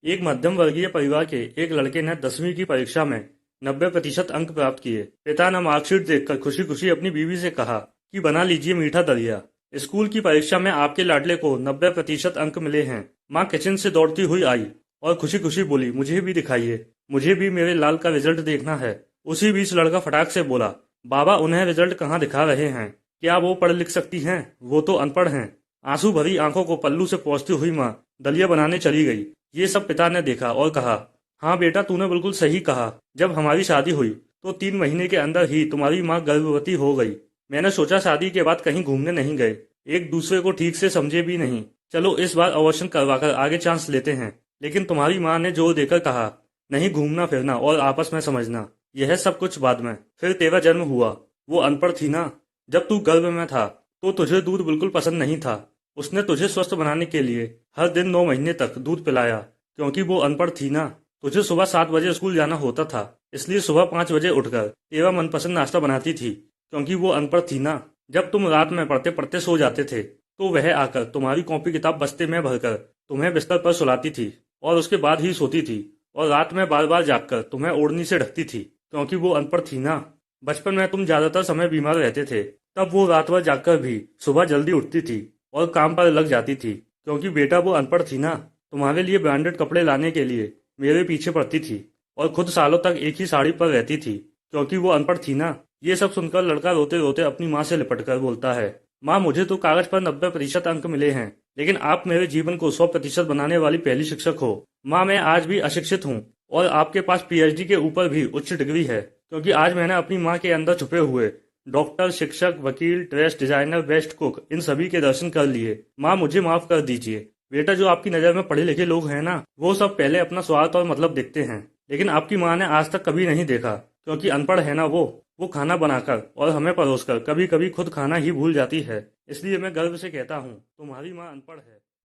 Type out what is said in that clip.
एक मध्यम वर्गीय परिवार के एक लड़के ने 10वीं की परीक्षा में 90% अंक प्राप्त किए। पिता ने मार्कशीट देखकर खुशी खुशी अपनी बीवी से कहा कि बना लीजिए मीठा दलिया। स्कूल की परीक्षा में आपके लाडले को 90% अंक मिले हैं। माँ किचन से दौड़ती हुई आई और खुशी खुशी बोली, मुझे भी दिखाइए, मुझे भी मेरे लाल का रिजल्ट देखना है। उसी बीच लड़का फटाक से बोला, बाबा उन्हें रिजल्ट कहाँ दिखा रहे हैं, क्या वो पढ़ लिख सकती हैं, वो तो अनपढ़ हैं। आंसू भरी आंखों को पल्लू से पोंछती हुई माँ दलिया बनाने चली गई। ये सब पिता ने देखा और कहा, हाँ बेटा तूने बिल्कुल सही कहा। जब हमारी शादी हुई तो 3 महीने के अंदर ही तुम्हारी माँ गर्भवती हो गई। मैंने सोचा शादी के बाद कहीं घूमने नहीं गए, एक दूसरे को ठीक से समझे भी नहीं, चलो इस बार अबॉर्शन करवाकर आगे चांस लेते हैं। लेकिन तुम्हारी माँ ने जोर देकर कहा, नहीं घूमना फिरना और आपस में समझना, यह सब कुछ बाद में। फिर तेरा जन्म हुआ, वो अनपढ़ थी ना। जब तू गर्भ में था तो तुझे दूध बिल्कुल पसंद नहीं था। उसने तुझे स्वस्थ बनाने के लिए हर दिन 9 महीने तक दूध पिलाया। क्योंकि वो अनपढ़ थी ना, तुझे सुबह 7 बजे स्कूल जाना होता था, इसलिए सुबह 5 बजे उठकर तेरा मनपसंद नाश्ता बनाती थी। क्योंकि वो अनपढ़ थी ना, जब तुम रात में पढ़ते पढ़ते सो जाते थे तो वह आकर तुम्हारी कॉपी किताब बस्ते में भरकर तुम्हें बिस्तर पर सुलाती थी और उसके बाद ही सोती थी। और रात में बार बार जागकर तुम्हें ओढ़नी से ढकती थी। क्योंकि वो अनपढ़ थी ना। बचपन में तुम ज्यादातर समय बीमार रहते थे, तब वो रात भर जागकर भी सुबह जल्दी उठती थी और काम पर लग जाती थी। क्योंकि बेटा वो अनपढ़ थी ना, तुम्हारे लिए ब्रांडेड कपड़े लाने के लिए मेरे पीछे पड़ती थी और खुद सालों तक एक ही साड़ी पर रहती थी। क्योंकि वो अनपढ़ थी ना। ये सब सुनकर लड़का रोते रोते अपनी माँ से लिपट कर बोलता है, माँ मुझे तो कागज पर 90% अंक मिले हैं, लेकिन आप मेरे जीवन को 100% बनाने वाली पहली शिक्षक हो। माँ मैं आज भी अशिक्षित हूँ और आपके पास PhD के ऊपर भी उच्च डिग्री है। क्योंकि आज मैंने अपनी माँ के अंदर छुपे हुए डॉक्टर, शिक्षक, वकील, ड्रेस डिजाइनर, बेस्ट कुक, इन सभी के दर्शन कर लिए। माँ मुझे माफ कर दीजिए। बेटा जो आपकी नज़र में पढ़े लिखे लोग हैं ना, वो सब पहले अपना स्वार्थ और मतलब देखते हैं, लेकिन आपकी माँ ने आज तक कभी नहीं देखा। क्योंकि अनपढ़ है ना वो खाना बनाकर और हमें परोसकर कभी कभी खुद खाना ही भूल जाती है। इसलिए मैं गर्व से कहता हूँ, तुम्हारी माँ अनपढ़ है।